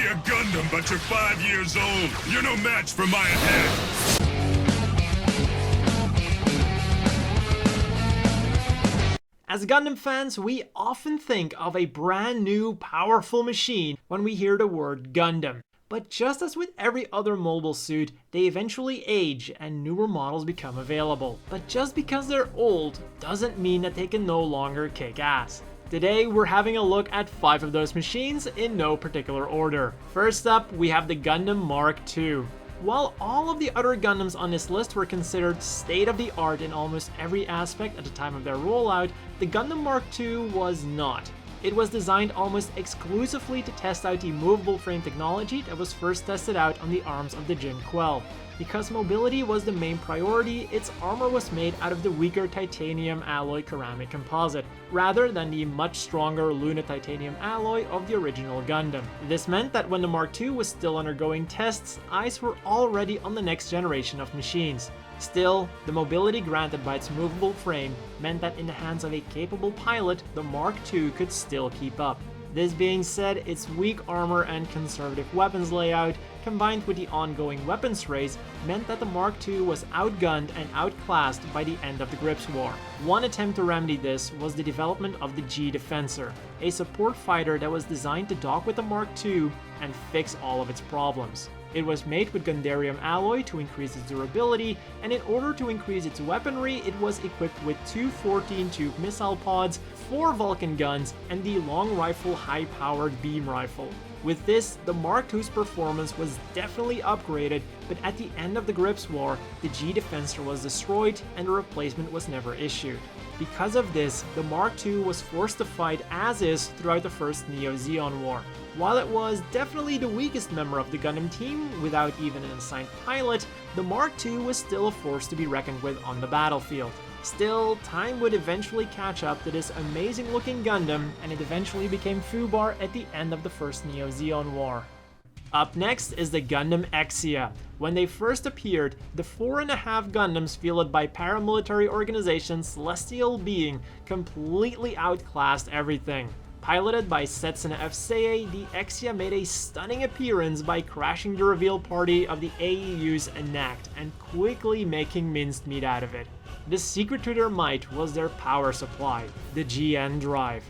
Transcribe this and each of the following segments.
a Gundam, but you're 5 years old. You're no match for my attack. As Gundam fans, we often think of a brand new, powerful machine when we hear the word Gundam. But just as with every other mobile suit, they eventually age and newer models become available. But just because they're old doesn't mean that they can no longer kick ass. Today, we're having a look at 5 of those machines in no particular order. First up, we have the Gundam Mark II. While all of the other Gundams on this list were considered state-of-the-art in almost every aspect at the time of their rollout, the Gundam Mark II was not. It was designed almost exclusively to test out the movable frame technology that was first tested out on the arms of the Jin Quell. Because mobility was the main priority, its armor was made out of the weaker titanium alloy ceramic composite, rather than the much stronger Luna titanium alloy of the original Gundam. This meant that when the Mark II was still undergoing tests, eyes were already on the next generation of machines. Still, the mobility granted by its movable frame meant that in the hands of a capable pilot, the Mark II could still keep up. This being said, its weak armor and conservative weapons layout, combined with the ongoing weapons race, meant that the Mark II was outgunned and outclassed by the end of the Grips War. One attempt to remedy this was the development of the G Defensor, a support fighter that was designed to dock with the Mark II and fix all of its problems. It was made with Gundarium alloy to increase its durability, and in order to increase its weaponry, it was equipped with 2 14-tube missile pods, 4 Vulcan guns, and the long rifle high-powered beam rifle. With this, the Mark II's performance was definitely upgraded, but at the end of the Grips War, the G Defensor was destroyed and a replacement was never issued. Because of this, the Mark II was forced to fight as is throughout the first Neo-Zeon War. While it was definitely the weakest member of the Gundam team, without even an assigned pilot, the Mark II was still a force to be reckoned with on the battlefield. Still, time would eventually catch up to this amazing looking Gundam, and it eventually became Fubar at the end of the first Neo-Zeon War. Up next is the Gundam Exia. When they first appeared, the 4.5 Gundams fielded by paramilitary organization Celestial Being completely outclassed everything. Piloted by Setsuna F. Seiei, the Exia made a stunning appearance by crashing the reveal party of the AEU's Enact and quickly making minced meat out of it. The secret to their might was their power supply, the GN drive.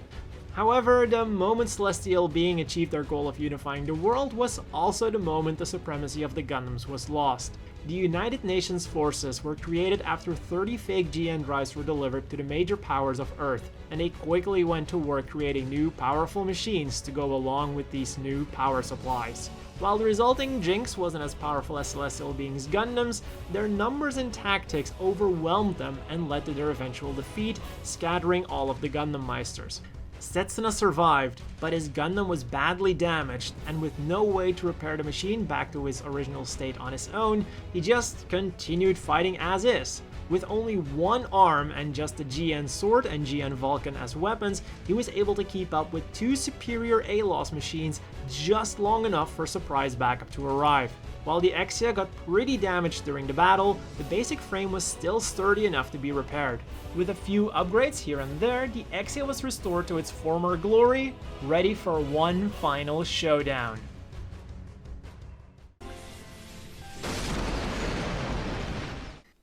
However, the moment Celestial Being achieved their goal of unifying the world was also the moment the supremacy of the Gundams was lost. The United Nations forces were created after 30 fake GN drives were delivered to the major powers of Earth, and they quickly went to work creating new powerful machines to go along with these new power supplies. While the resulting Jinx wasn't as powerful as Celestial Being's Gundams, their numbers and tactics overwhelmed them and led to their eventual defeat, scattering all of the Gundam Meisters. Setsuna survived, but his Gundam was badly damaged, and with no way to repair the machine back to its original state on his own, he just continued fighting as is. With only one arm and just the GN Sword and GN Vulcan as weapons, he was able to keep up with 2 superior ALOS machines just long enough for surprise backup to arrive. While the Exia got pretty damaged during the battle, the basic frame was still sturdy enough to be repaired. With a few upgrades here and there, the Exia was restored to its former glory, ready for one final showdown.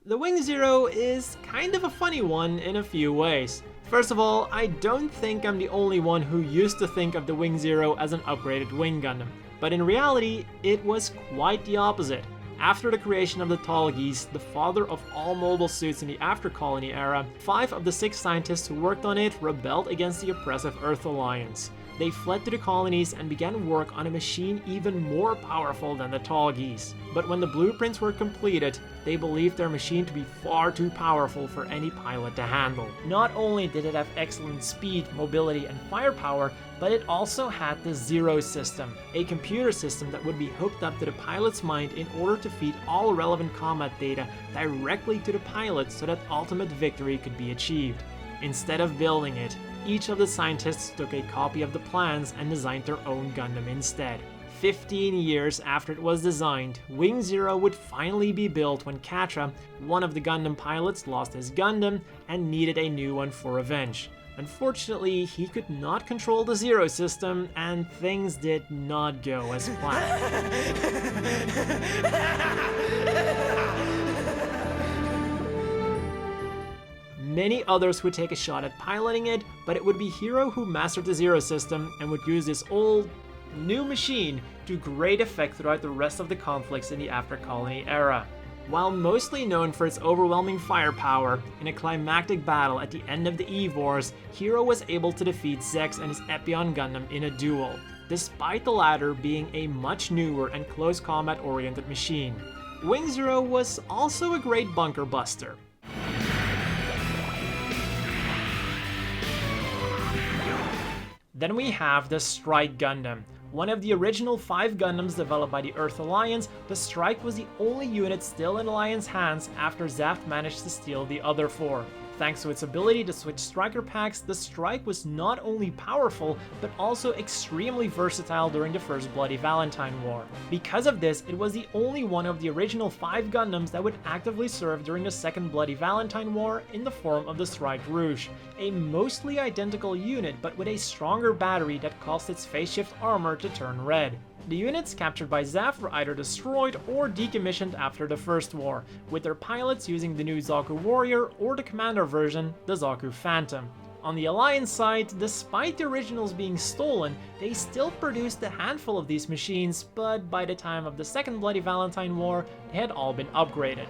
The Wing Zero is kind of a funny one in a few ways. First of all, I don't think I'm the only one who used to think of the Wing Zero as an upgraded Wing Gundam, but in reality, it was quite the opposite. After the creation of the Tallgeese, the father of all mobile suits in the After Colony era, 5 of the 6 scientists who worked on it rebelled against the oppressive Earth Alliance. They fled to the colonies and began work on a machine even more powerful than the Tallgeese. But when the blueprints were completed, they believed their machine to be far too powerful for any pilot to handle. Not only did it have excellent speed, mobility, and firepower, but it also had the Zero system, a computer system that would be hooked up to the pilot's mind in order to feed all relevant combat data directly to the pilot so that ultimate victory could be achieved. Instead of building it, each of the scientists took a copy of the plans and designed their own Gundam instead. 15 years after it was designed, Wing Zero would finally be built when Catra, one of the Gundam pilots, lost his Gundam and needed a new one for revenge. Unfortunately, he could not control the Zero system, and things did not go as planned. Many others would take a shot at piloting it, but it would be Hiro who mastered the Zero system and would use this old, new machine to great effect throughout the rest of the conflicts in the After Colony era. While mostly known for its overwhelming firepower, in a climactic battle at the end of the Eve Wars, Hiro was able to defeat Zex and his Epion Gundam in a duel, despite the latter being a much newer and close combat-oriented machine. Wing Zero was also a great bunker buster. Then we have the Strike Gundam. One of the original 5 Gundams developed by the Earth Alliance, the Strike was the only unit still in Alliance hands after Zaft managed to steal the other 4. Thanks to its ability to switch striker packs, the Strike was not only powerful, but also extremely versatile during the First Bloody Valentine War. Because of this, it was the only one of the original 5 Gundams that would actively serve during the Second Bloody Valentine War in the form of the Strike Rouge, a mostly identical unit but with a stronger battery that caused its phase shift armor to turn red. The units captured by Zaft were either destroyed or decommissioned after the First War, with their pilots using the new Zaku Warrior or the commander version, the Zaku Phantom. On the Alliance side, despite the originals being stolen, they still produced a handful of these machines, but by the time of the Second Bloody Valentine War, they had all been upgraded.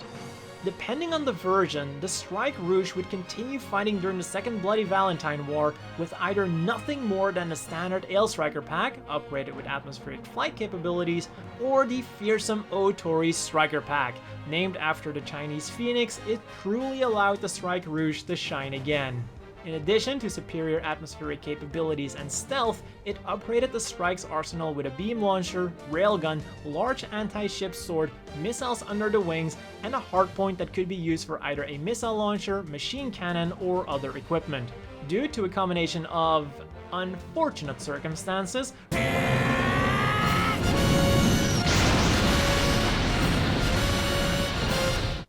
Depending on the version, the Strike Rouge would continue fighting during the Second Bloody Valentine War with either nothing more than the standard Ale Striker pack, upgraded with atmospheric flight capabilities, or the fearsome O-Tori Striker pack. Named after the Chinese Phoenix, it truly allowed the Strike Rouge to shine again. In addition to superior atmospheric capabilities and stealth, it upgraded the Strike's arsenal with a beam launcher, railgun, large anti-ship sword, missiles under the wings, and a hardpoint that could be used for either a missile launcher, machine cannon, or other equipment. Due to a combination of unfortunate circumstances,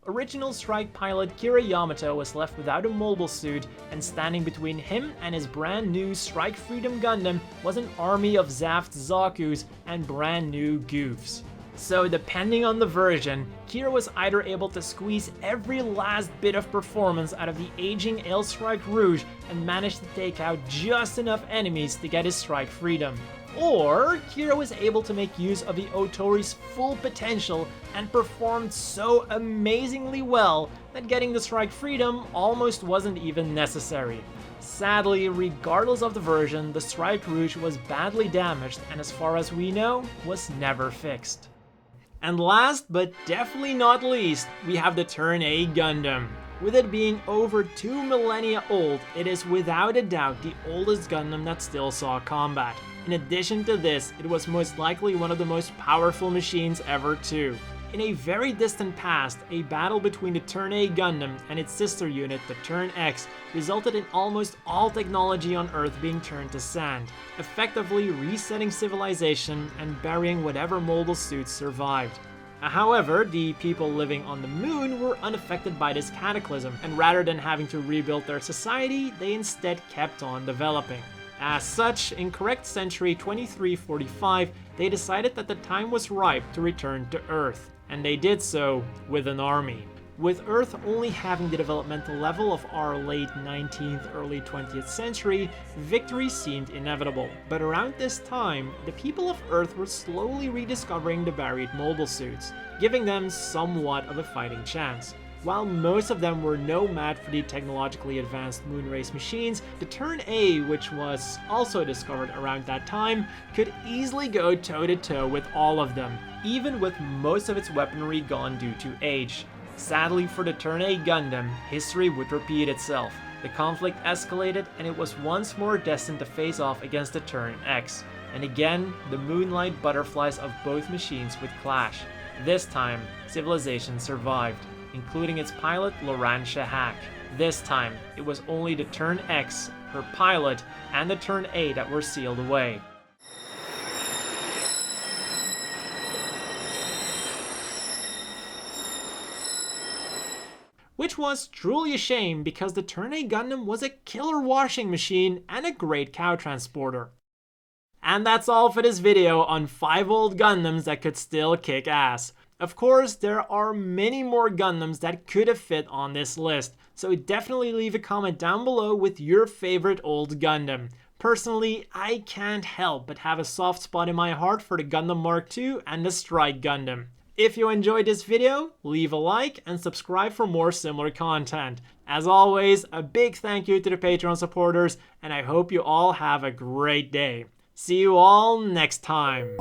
original Strike pilot Kira Yamato was left without a mobile suit, and standing between him and his brand new Strike Freedom Gundam was an army of Zaft Zakus and brand new goofs. So depending on the version, Kira was either able to squeeze every last bit of performance out of the aging Ale Strike Rouge and manage to take out just enough enemies to get his Strike Freedom. Or Kira was able to make use of the O-Tori's full potential and performed so amazingly well that getting the Strike Freedom almost wasn't even necessary. Sadly, regardless of the version, the Strike Rouge was badly damaged and, as far as we know, was never fixed. And last but definitely not least, we have the Turn A Gundam. With it being over 2 millennia old, it is without a doubt the oldest Gundam that still saw combat. In addition to this, it was most likely one of the most powerful machines ever too. In a very distant past, a battle between the Turn A Gundam and its sister unit, the Turn X, resulted in almost all technology on Earth being turned to sand, effectively resetting civilization and burying whatever mobile suits survived. However, the people living on the moon were unaffected by this cataclysm, and rather than having to rebuild their society, they instead kept on developing. As such, in correct century 2345, they decided that the time was ripe to return to Earth, and they did so with an army. With Earth only having the developmental level of our late 19th, early 20th century, victory seemed inevitable. But around this time, the people of Earth were slowly rediscovering the buried mobile suits, giving them somewhat of a fighting chance. While most of them were no match for the technologically advanced Moonrace machines, the Turn A, which was also discovered around that time, could easily go toe-to-toe with all of them, even with most of its weaponry gone due to age. Sadly for the Turn A Gundam, history would repeat itself. The conflict escalated and it was once more destined to face off against the Turn X. And again, the Moonlight Butterflies of both machines would clash. This time, civilization survived, including its pilot Loran Shahak. This time, it was only the Turn X, her pilot, and the Turn A that were sealed away. which was truly a shame because the Turn A Gundam was a killer washing machine and a great cow transporter. And that's all for this video on 5 old Gundams that could still kick ass. Of course, there are many more Gundams that could have fit on this list, so definitely leave a comment down below with your favorite old Gundam. Personally, I can't help but have a soft spot in my heart for the Gundam Mark II and the Strike Gundam. If you enjoyed this video, leave a like and subscribe for more similar content. As always, a big thank you to the Patreon supporters, and I hope you all have a great day. See you all next time.